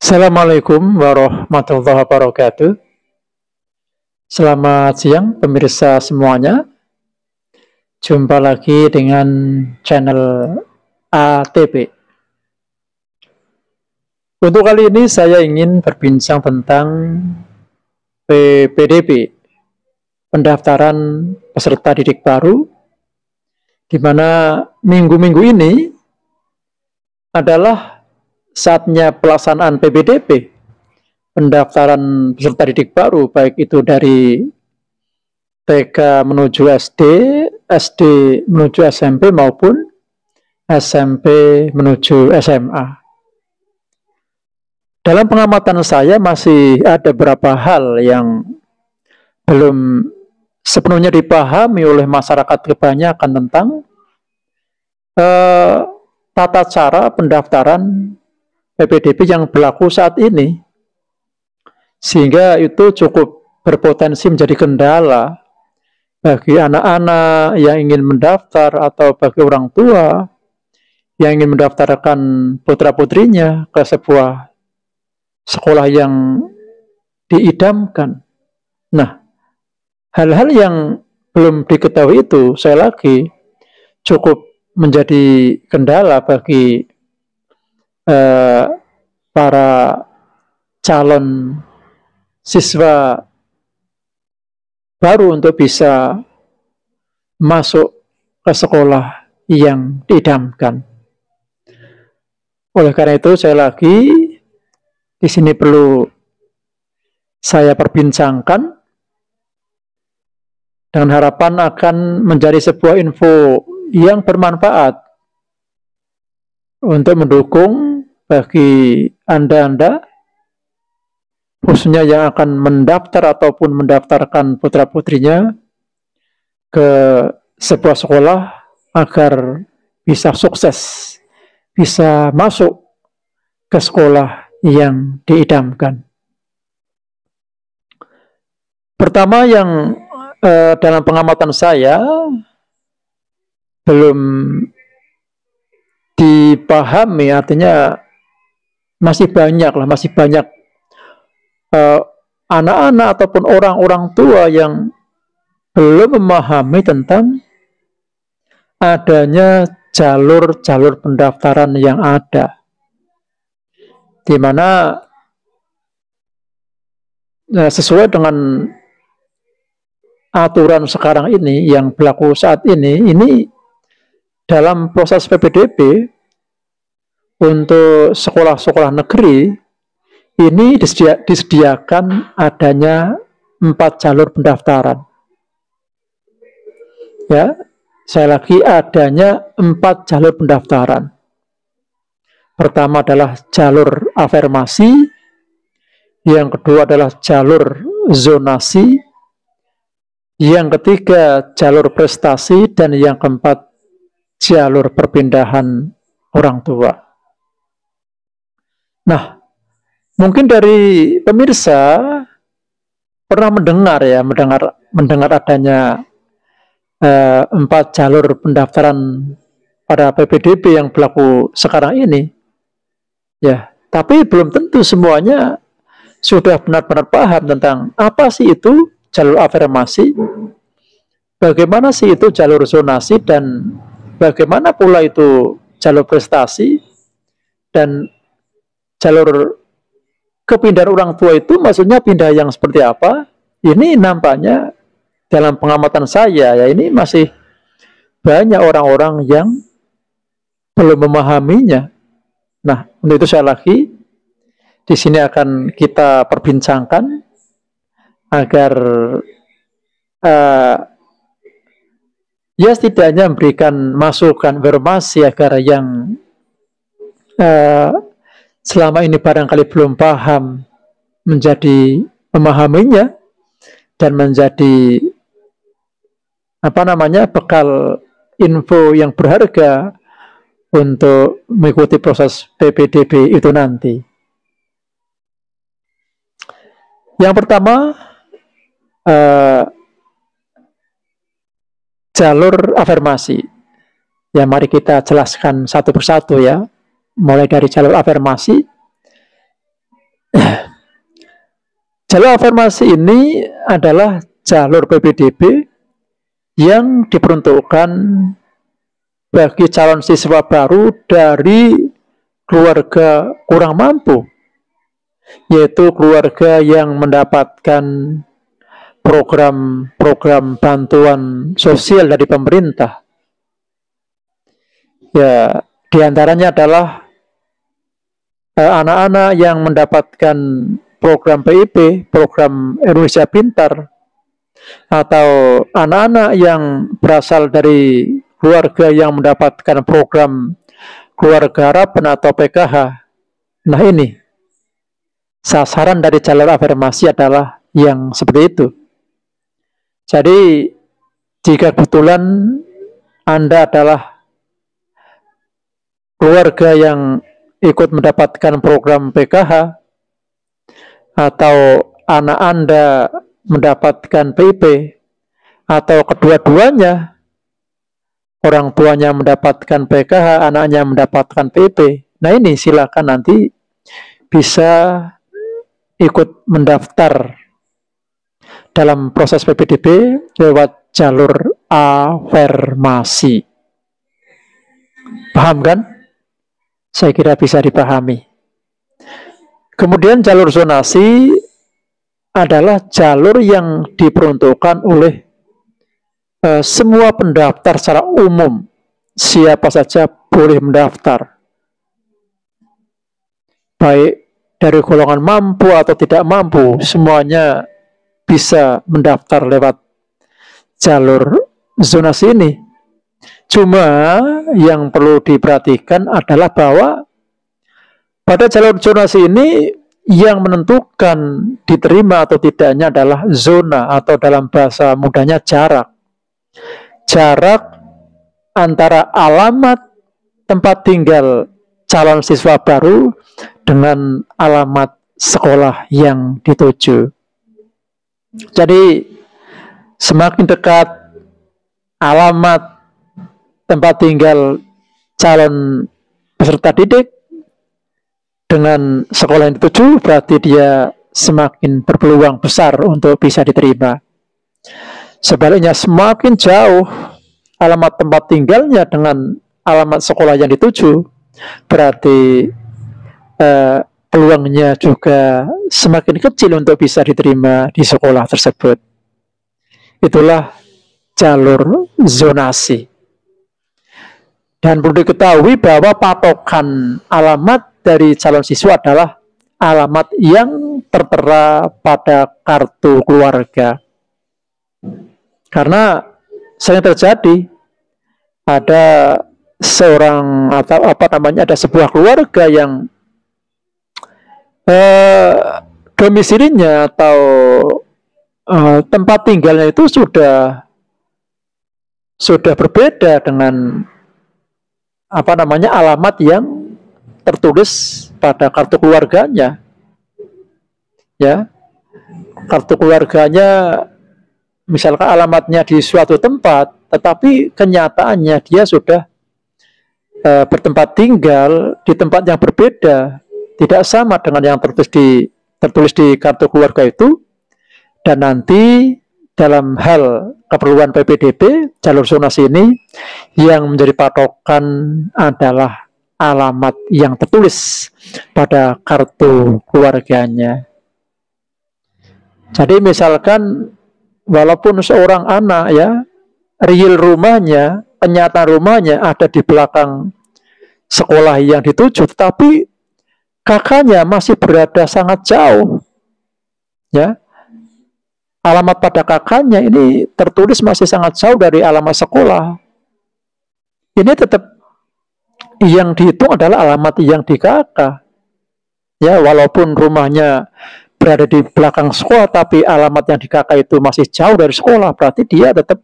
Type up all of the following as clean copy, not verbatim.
Assalamualaikum warahmatullahi wabarakatuh. Selamat siang pemirsa semuanya. Jumpa lagi dengan channel ATP. Untuk kali ini saya ingin berbincang tentang PPDB, pendaftaran peserta didik baru, di mana minggu-minggu ini adalah saatnya pelaksanaan PPDB, pendaftaran peserta didik baru, baik itu dari TK menuju SD, SD menuju SMP maupun SMP menuju SMA. Dalam pengamatan saya masih ada beberapa hal yang belum sepenuhnya dipahami oleh masyarakat kebanyakan tentang tata cara pendaftaran PPDB yang berlaku saat ini, sehingga itu cukup berpotensi menjadi kendala bagi anak-anak yang ingin mendaftar atau bagi orang tua yang ingin mendaftarkan putra-putrinya ke sebuah sekolah yang diidamkan. Nah, hal-hal yang belum diketahui itu, saya lagi cukup menjadi kendala bagi para calon siswa baru untuk bisa masuk ke sekolah yang diidamkan. Oleh karena itu, saya lagi di sini perlu saya perbincangkan dengan harapan akan menjadi sebuah info yang bermanfaat untuk mendukung bagi Anda-Anda, khususnya yang akan mendaftar ataupun mendaftarkan putra-putrinya ke sebuah sekolah agar bisa sukses, bisa masuk ke sekolah yang diidamkan. Pertama yang dalam pengamatan saya belum dipahami, artinya masih banyak anak-anak ataupun orang-orang tua yang belum memahami tentang adanya jalur-jalur pendaftaran yang ada, di mana sesuai dengan aturan sekarang ini yang berlaku saat ini dalam proses PPDB untuk sekolah-sekolah negeri ini disediakan adanya 4 jalur pendaftaran. Ya, saya lagi adanya 4 jalur pendaftaran. Pertama adalah jalur afirmasi, yang kedua adalah jalur zonasi, yang ketiga jalur prestasi, dan yang keempat jalur perpindahan orang tua. Nah, mungkin dari pemirsa pernah mendengar adanya 4 jalur pendaftaran pada PPDB yang berlaku sekarang ini. Ya, tapi belum tentu semuanya sudah benar-benar paham tentang apa sih itu jalur afirmasi, bagaimana sih itu jalur zonasi, dan bagaimana pula itu jalur prestasi, dan jalur kepindahan orang tua itu maksudnya pindah yang seperti apa. Ini nampaknya dalam pengamatan saya, ya, ini masih banyak orang-orang yang belum memahaminya. Nah, untuk itu saya lagi di sini akan kita perbincangkan agar ya setidaknya memberikan masukan, informasi agar yang selama ini barangkali belum paham menjadi memahaminya dan menjadi bekal info yang berharga untuk mengikuti proses PPDB itu nanti. Yang pertama, jalur afirmasi. Ya, mari kita jelaskan satu persatu ya. Mulai dari jalur afirmasi. Jalur afirmasi ini adalah jalur PPDB yang diperuntukkan bagi calon siswa baru dari keluarga kurang mampu, yaitu keluarga yang mendapatkan program-program bantuan sosial dari pemerintah. Ya, diantaranya adalah anak-anak yang mendapatkan program PIP, program Indonesia Pintar, atau anak-anak yang berasal dari keluarga yang mendapatkan program keluarga harapan atau PKH. Nah, ini sasaran dari jalur afirmasi adalah yang seperti itu. Jadi, jika kebetulan Anda adalah keluarga yang ikut mendapatkan program PKH, atau anak Anda mendapatkan PIP, atau kedua-duanya, orang tuanya mendapatkan PKH, anaknya mendapatkan PIP. Nah, ini silakan nanti bisa ikut mendaftar dalam proses PPDB lewat jalur afirmasi. Paham kan? Saya kira bisa dipahami. Kemudian jalur zonasi adalah jalur yang diperuntukkan oleh semua pendaftar secara umum. Siapa saja boleh mendaftar. Baik dari golongan mampu atau tidak mampu, semuanya bisa mendaftar lewat jalur zonasi ini. Cuma yang perlu diperhatikan adalah bahwa pada jalur zonasi ini yang menentukan diterima atau tidaknya adalah zona, atau dalam bahasa mudahnya jarak. Jarak antara alamat tempat tinggal calon siswa baru dengan alamat sekolah yang dituju. Jadi semakin dekat alamat tempat tinggal calon peserta didik dengan sekolah yang dituju, berarti dia semakin berpeluang besar untuk bisa diterima. Sebaliknya, semakin jauh alamat tempat tinggalnya dengan alamat sekolah yang dituju, berarti peluangnya juga semakin kecil untuk bisa diterima di sekolah tersebut. Itulah jalur zonasi. Dan perlu diketahui bahwa patokan alamat dari calon siswa adalah alamat yang tertera pada kartu keluarga. Karena sering terjadi ada seorang atau ada sebuah keluarga yang domisilinya atau tempat tinggalnya itu sudah berbeda dengan alamat yang tertulis pada kartu keluarganya. Ya, kartu keluarganya misalkan alamatnya di suatu tempat, tetapi kenyataannya dia sudah bertempat tinggal di tempat yang berbeda, tidak sama dengan yang tertulis di kartu keluarga itu. Dan nanti dalam hal keperluan PPDB, jalur zonasi ini yang menjadi patokan adalah alamat yang tertulis pada kartu keluarganya. Jadi misalkan walaupun seorang anak ya, real rumahnya, kenyataan rumahnya ada di belakang sekolah yang dituju, tetapi kakaknya masih berada sangat jauh. Ya. Alamat pada kakaknya ini tertulis masih sangat jauh dari alamat sekolah. Ini tetap yang dihitung adalah alamat yang di kakak. Ya, walaupun rumahnya berada di belakang sekolah, tapi alamat yang di kakak itu masih jauh dari sekolah, berarti dia tetap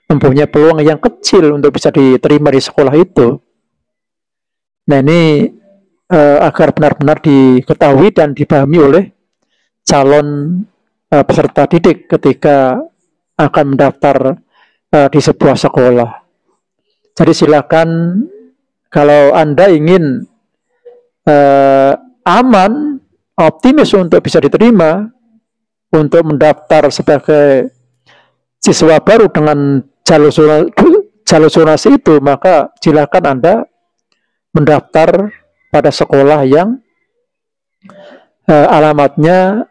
mempunyai peluang yang kecil untuk bisa diterima di sekolah itu. Nah, ini agar benar-benar diketahui dan dipahami oleh calon peserta didik ketika akan mendaftar di sebuah sekolah. Jadi silakan kalau Anda ingin aman optimis untuk bisa diterima untuk mendaftar sebagai siswa baru dengan jalur zonasi itu, maka silakan Anda mendaftar pada sekolah yang alamatnya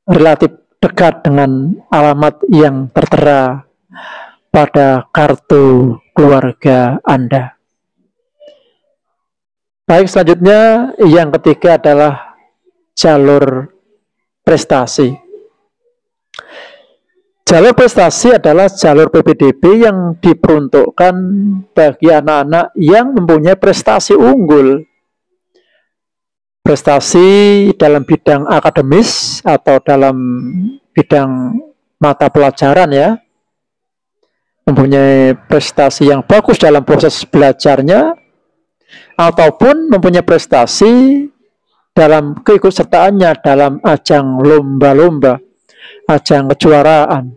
relatif dekat dengan alamat yang tertera pada kartu keluarga Anda. Baik, selanjutnya yang ketiga adalah jalur prestasi. Jalur prestasi adalah jalur PPDB yang diperuntukkan bagi anak-anak yang mempunyai prestasi unggul. Prestasi dalam bidang akademis atau dalam bidang mata pelajaran ya. Mempunyai prestasi yang bagus dalam proses belajarnya ataupun mempunyai prestasi dalam keikutsertaannya dalam ajang lomba-lomba, ajang kejuaraan.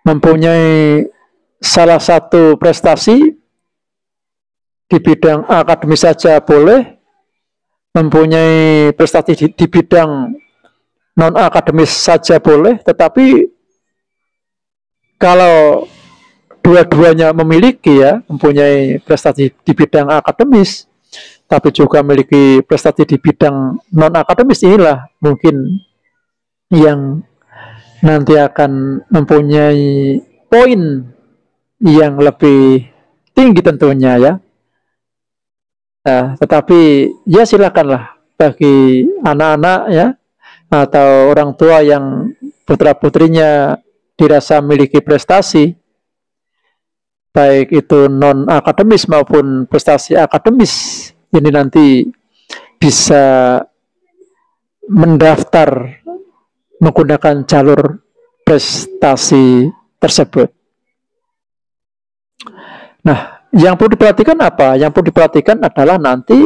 Mempunyai salah satu prestasi di bidang akademis saja boleh, mempunyai prestasi di bidang non-akademis saja boleh, tetapi kalau dua-duanya memiliki ya, mempunyai prestasi di bidang akademis, tapi juga memiliki prestasi di bidang non-akademis, inilah mungkin yang nanti akan mempunyai poin yang lebih tinggi tentunya ya. Nah, tetapi ya silakanlah bagi anak-anak ya atau orang tua yang putra-putrinya dirasa memiliki prestasi baik itu non akademis maupun prestasi akademis, ini nanti bisa mendaftar menggunakan jalur prestasi tersebut. Nah, yang perlu diperhatikan apa? Yang perlu diperhatikan adalah nanti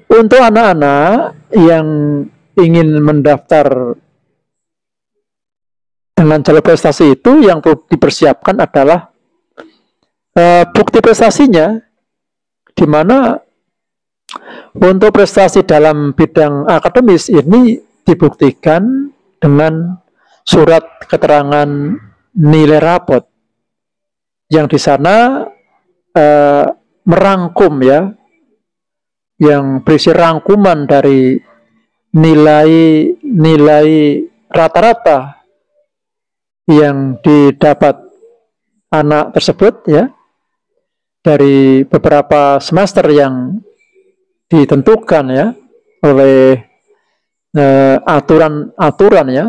untuk anak-anak yang ingin mendaftar dengan jalur prestasi itu, yang perlu dipersiapkan adalah bukti prestasinya, di mana untuk prestasi dalam bidang akademis ini dibuktikan dengan surat keterangan nilai rapot yang di sana merangkum ya, yang berisi rangkuman dari nilai rata-rata yang didapat anak tersebut ya dari beberapa semester yang ditentukan ya oleh aturan-aturan ya.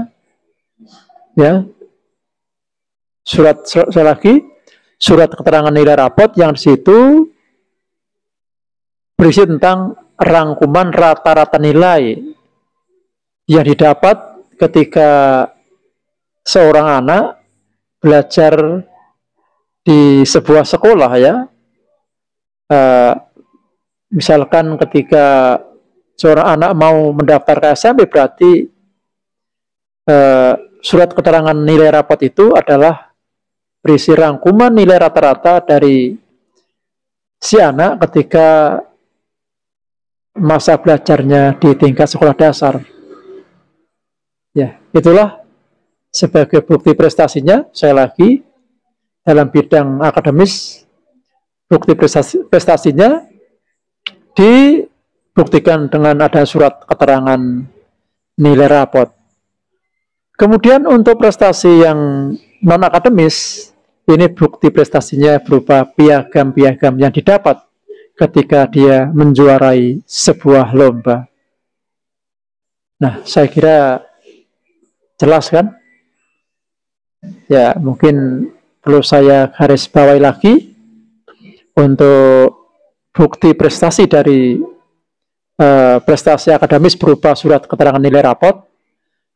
Surat keterangan nilai rapot yang di situ berisi tentang rangkuman rata-rata nilai yang didapat ketika seorang anak belajar di sebuah sekolah ya. Misalkan ketika seorang anak mau mendaftar ke SMP, berarti surat keterangan nilai rapot itu adalah berisi rangkuman nilai rata-rata dari si anak ketika masa belajarnya di tingkat sekolah dasar. Ya, itulah sebagai bukti prestasinya. Saya lagi dalam bidang akademis, bukti prestasinya dibuktikan dengan ada surat keterangan nilai rapot. Kemudian untuk prestasi yang non akademis, ini bukti prestasinya berupa piagam-piagam yang didapat ketika dia menjuarai sebuah lomba. Nah, saya kira jelas kan? Ya, mungkin perlu saya garis bawahi lagi untuk bukti prestasi dari prestasi akademis berupa surat keterangan nilai rapot.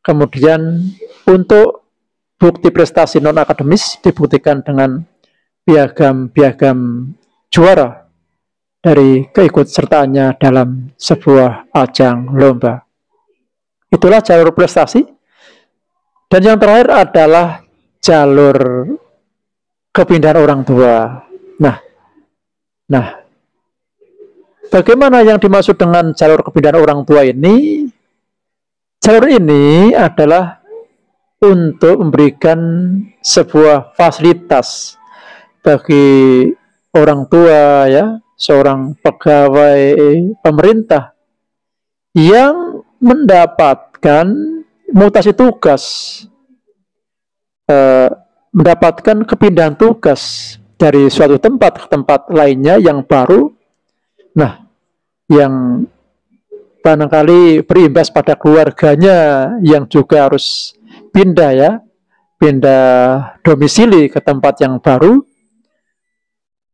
Kemudian untuk bukti prestasi non akademis dibuktikan dengan piagam-piagam juara dari keikutsertaannya dalam sebuah ajang lomba. Itulah jalur prestasi. Dan yang terakhir adalah jalur kepindahan orang tua. Nah, Nah, bagaimana yang dimaksud dengan jalur kepindahan orang tua ini? Jalur ini adalah untuk memberikan sebuah fasilitas bagi orang tua, ya, seorang pegawai pemerintah yang mendapatkan mutasi tugas, mendapatkan kepindahan tugas dari suatu tempat ke tempat lainnya yang baru. Nah, yang barangkali berimbas pada keluarganya yang juga harus pindah, ya, pindah domisili ke tempat yang baru,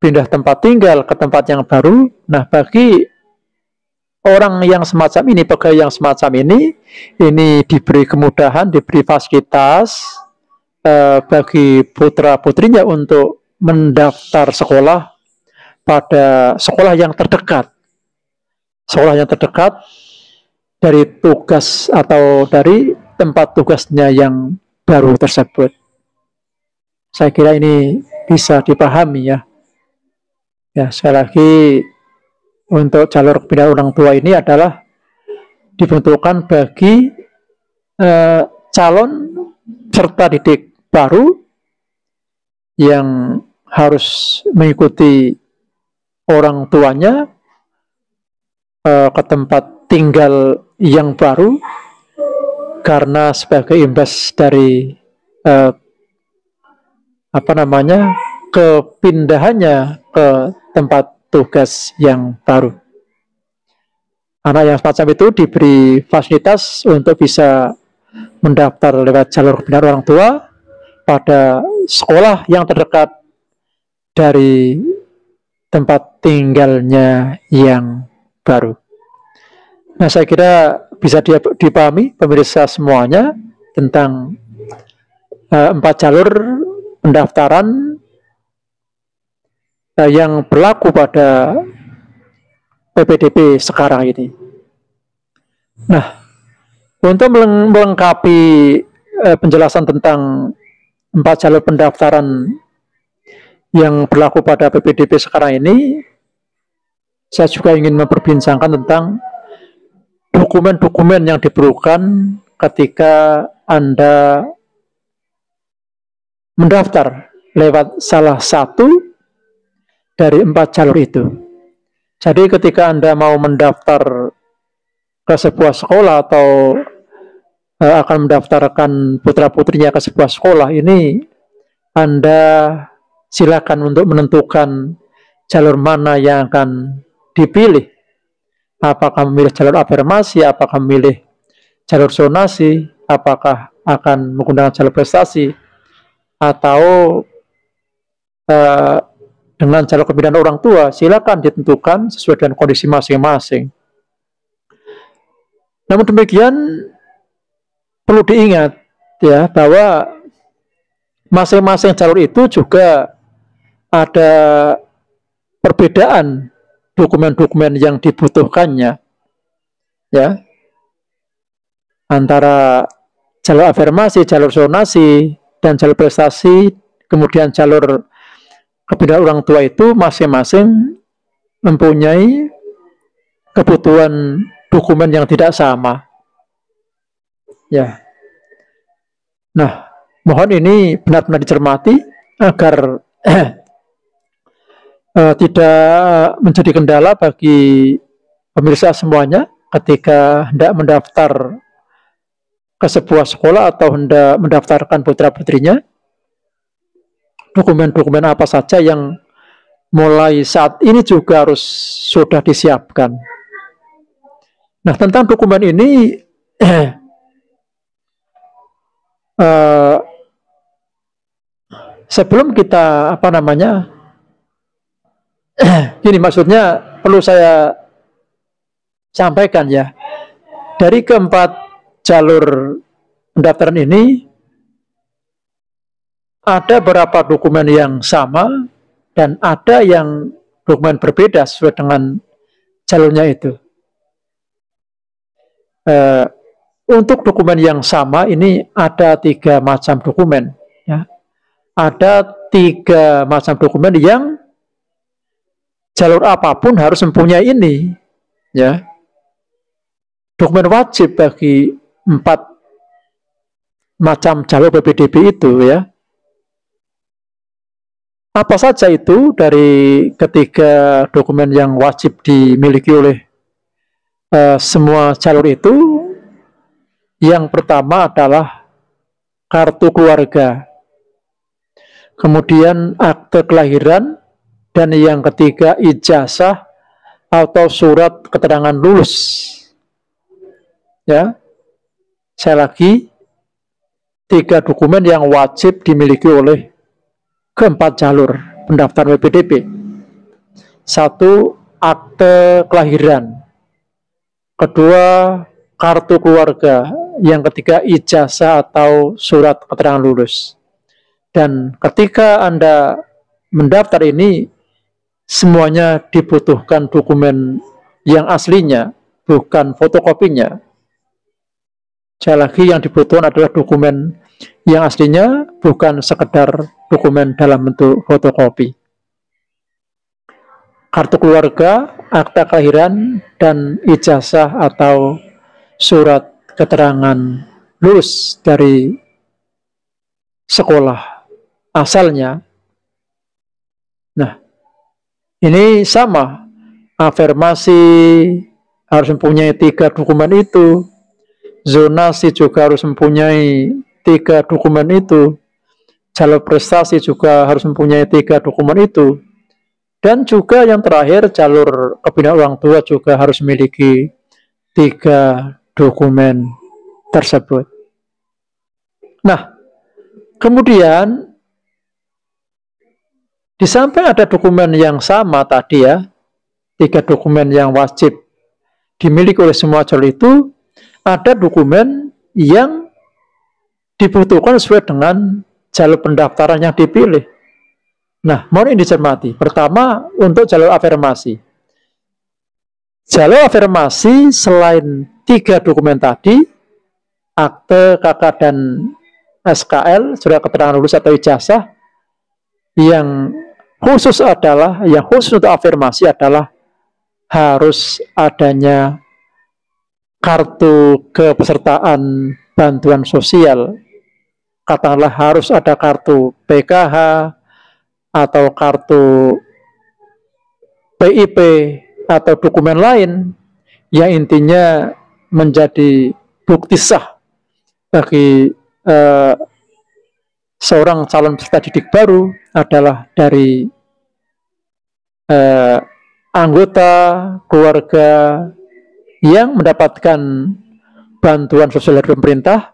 pindah tempat tinggal ke tempat yang baru. Nah, bagi orang yang semacam ini, pegawai yang semacam ini diberi kemudahan, diberi fasilitas bagi putra-putrinya untuk mendaftar sekolah pada sekolah yang terdekat. Sekolah yang terdekat dari tugas atau dari tempat tugasnya yang baru tersebut. Saya kira ini bisa dipahami, ya. Ya, sekali lagi, untuk jalur kepindahan orang tua ini adalah dibentukkan bagi calon peserta didik baru yang harus mengikuti orang tuanya ke tempat tinggal yang baru karena sebagai imbas dari kepindahannya ke tempat tugas yang baru. Anak yang semacam itu diberi fasilitas untuk bisa mendaftar lewat jalur kepindahan orang tua pada sekolah yang terdekat dari tempat tinggalnya yang baru. Nah, saya kira bisa dipahami pemirsa semuanya tentang 4 jalur pendaftaran yang berlaku pada PPDB sekarang ini. Nah, untuk melengkapi penjelasan tentang 4 jalur pendaftaran yang berlaku pada PPDB sekarang ini, saya juga ingin memperbincangkan tentang dokumen-dokumen yang diperlukan ketika Anda mendaftar lewat salah satu dari 4 jalur itu. Jadi ketika Anda mau mendaftar ke sebuah sekolah atau akan mendaftarkan putra-putrinya ke sebuah sekolah, ini Anda silakan untuk menentukan jalur mana yang akan dipilih. Apakah memilih jalur afirmasi, apakah memilih jalur zonasi, apakah akan menggunakan jalur prestasi, atau dengan jalur kepindahan orang tua, silakan ditentukan sesuai dengan kondisi masing-masing. Namun demikian, perlu diingat, ya, bahwa masing-masing jalur itu juga ada perbedaan dokumen-dokumen yang dibutuhkannya, ya, antara jalur afirmasi, jalur zonasi, dan jalur prestasi, kemudian jalur kepindahan orang tua itu masing-masing mempunyai kebutuhan dokumen yang tidak sama, ya. Nah, mohon ini benar-benar dicermati agar tidak menjadi kendala bagi pemirsa semuanya ketika hendak mendaftar ke sebuah sekolah atau hendak mendaftarkan putra-putrinya. Dokumen-dokumen apa saja yang mulai saat ini juga harus sudah disiapkan. Nah, tentang dokumen ini sebelum kita ini maksudnya perlu saya sampaikan, ya, dari keempat jalur pendaftaran ini ada beberapa dokumen yang sama dan ada yang dokumen berbeda sesuai dengan jalurnya itu. Untuk dokumen yang sama ini ada 3 macam dokumen, ya. Ada 3 macam dokumen yang jalur apapun harus mempunyai ini, ya. Dokumen wajib bagi 4 macam jalur PPDB itu, ya. Apa saja itu dari ketiga dokumen yang wajib dimiliki oleh semua jalur itu? Yang pertama adalah kartu keluarga, kemudian akte kelahiran, dan yang ketiga ijazah atau surat keterangan lulus. Ya, saya lagi 3 dokumen yang wajib dimiliki oleh keempat jalur pendaftaran PPDB. 1, akte kelahiran. Kedua, kartu keluarga. Yang ketiga, ijazah atau surat keterangan lulus. Dan ketika Anda mendaftar ini, semuanya dibutuhkan dokumen yang aslinya, bukan fotokopinya. Sekali lagi, yang dibutuhkan adalah dokumen yang aslinya, bukan sekedar dokumen dalam bentuk fotokopi. Kartu keluarga, akta kelahiran, dan ijazah atau surat keterangan lulus dari sekolah asalnya. Nah, ini sama. Afirmasi harus mempunyai 3 dokumen itu. Zonasi juga harus mempunyai 3 dokumen itu. Jalur prestasi juga harus mempunyai 3 dokumen itu. Dan juga yang terakhir, jalur kebinaan orang tua juga harus memiliki 3 dokumen tersebut. Nah, kemudian di samping ada dokumen yang sama tadi, ya, 3 dokumen yang wajib dimiliki oleh semua jalur itu, ada dokumen yang dibutuhkan sesuai dengan jalur pendaftaran yang dipilih. Nah, mohon ini dicermati. Pertama, untuk jalur afirmasi. Jalur afirmasi selain 3 dokumen tadi, akte, KK, dan SKL, surat keterangan lulus atau ijazah, yang khusus untuk afirmasi adalah harus adanya kartu kepesertaan bantuan sosial. Katakanlah harus ada kartu PKH atau kartu PIP atau dokumen lain yang intinya menjadi bukti sah bagi seorang calon peserta didik baru adalah dari anggota keluarga yang mendapatkan bantuan sosial dari pemerintah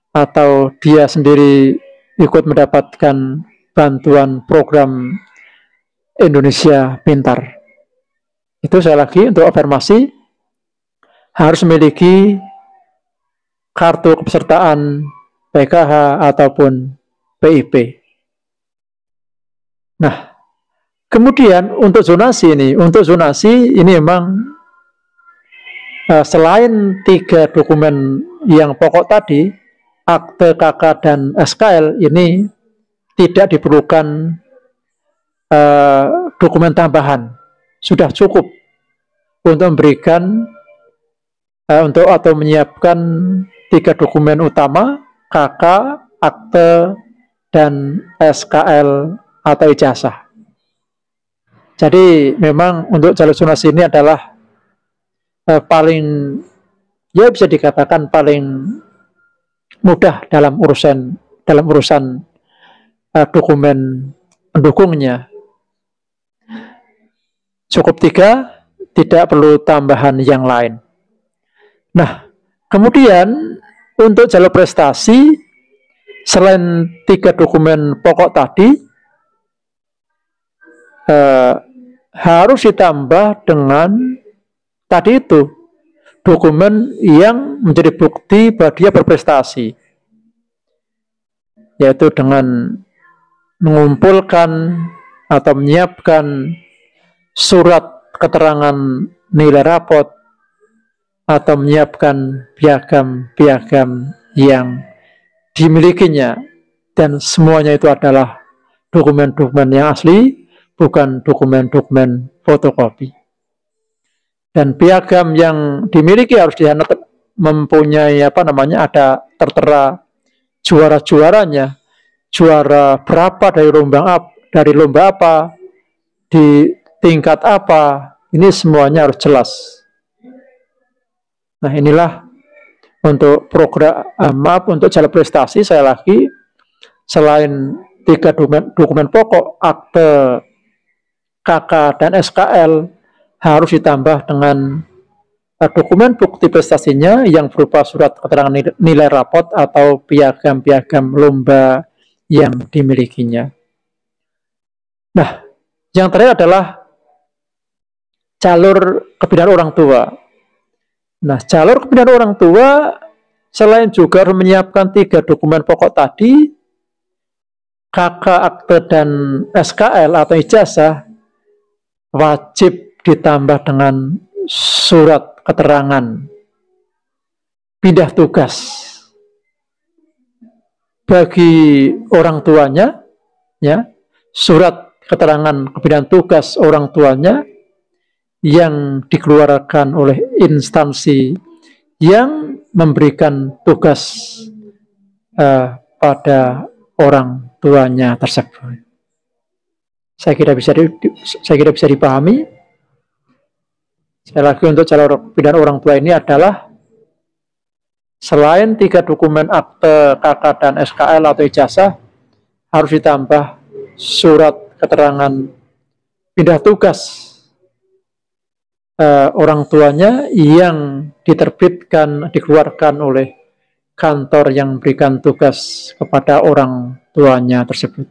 atau dia sendiri ikut mendapatkan bantuan program Indonesia Pintar. Itu saya lagi untuk afirmasi harus memiliki kartu kepesertaan PKH ataupun PIP. Nah, kemudian untuk zonasi ini memang selain 3 dokumen yang pokok tadi, akte, KK, dan SKL, ini tidak diperlukan dokumen tambahan. Sudah cukup untuk memberikan atau menyiapkan 3 dokumen utama, KK, akte, dan SKL atau ijazah. Jadi memang untuk jalur zonasi ini adalah paling, ya bisa dikatakan paling mudah dalam urusan dokumen pendukungnya. Cukup 3, tidak perlu tambahan yang lain. Nah, kemudian untuk jalur prestasi, selain 3 dokumen pokok tadi, harus ditambah dengan tadi itu, dokumen yang menjadi bukti bahwa dia berprestasi, yaitu dengan mengumpulkan atau menyiapkan surat keterangan nilai rapot atau menyiapkan piagam-piagam yang dimilikinya, dan semuanya itu adalah dokumen-dokumen yang asli, bukan dokumen-dokumen fotokopi. Dan piagam yang dimiliki harus mempunyai ada tertera juara-juaranya, juara berapa dari lomba apa, di tingkat apa, ini semuanya harus jelas. Nah, inilah untuk untuk jalur prestasi. Saya lagi, selain 3 dokumen pokok, akte, KK, dan SKL, harus ditambah dengan dokumen bukti prestasinya yang berupa surat keterangan nilai rapot atau piagam-piagam lomba yang dimilikinya. Nah, yang terakhir adalah jalur kebinaan orang tua. Nah, jalur kebinaan orang tua selain juga harus menyiapkan 3 dokumen pokok tadi, KK, akte, dan SKL atau ijazah, wajib ditambah dengan surat keterangan pindah tugas bagi orang tuanya, ya, surat keterangan kepindahan tugas orang tuanya yang dikeluarkan oleh instansi yang memberikan tugas pada orang tuanya tersebut. Saya kira bisa dipahami. Sekali lagi, untuk jalur kebinaan orang tua ini adalah selain 3 dokumen akte, KK, dan SKL atau ijazah, harus ditambah surat keterangan pindah tugas orang tuanya yang dikeluarkan oleh kantor yang memberikan tugas kepada orang tuanya tersebut.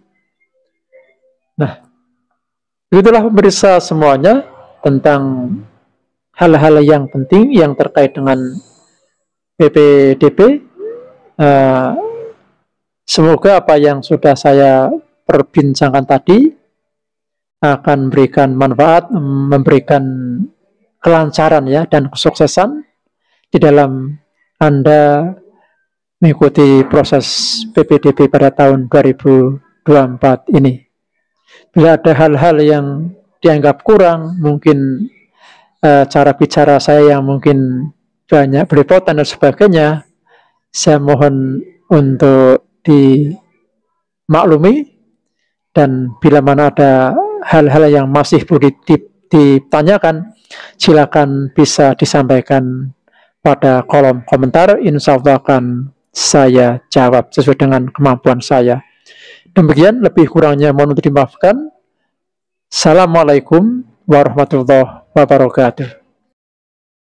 Nah, itulah pemirsa semuanya tentang hal-hal yang penting yang terkait dengan PPDB. Semoga apa yang sudah saya perbincangkan tadi akan memberikan manfaat, memberikan kelancaran, ya, dan kesuksesan di dalam Anda mengikuti proses PPDB pada tahun 2024 ini. Bila ada hal-hal yang dianggap kurang, mungkin cara bicara saya yang mungkin banyak belepotan dan sebagainya, saya mohon untuk dimaklumi. Dan bila mana ada hal-hal yang masih perlu ditanyakan, silakan bisa disampaikan pada kolom komentar. Insya Allah akan saya jawab sesuai dengan kemampuan saya. Demikian, lebih kurangnya mohon untuk dimaafkan. Assalamualaikum warahmatullahi wabarakatuh.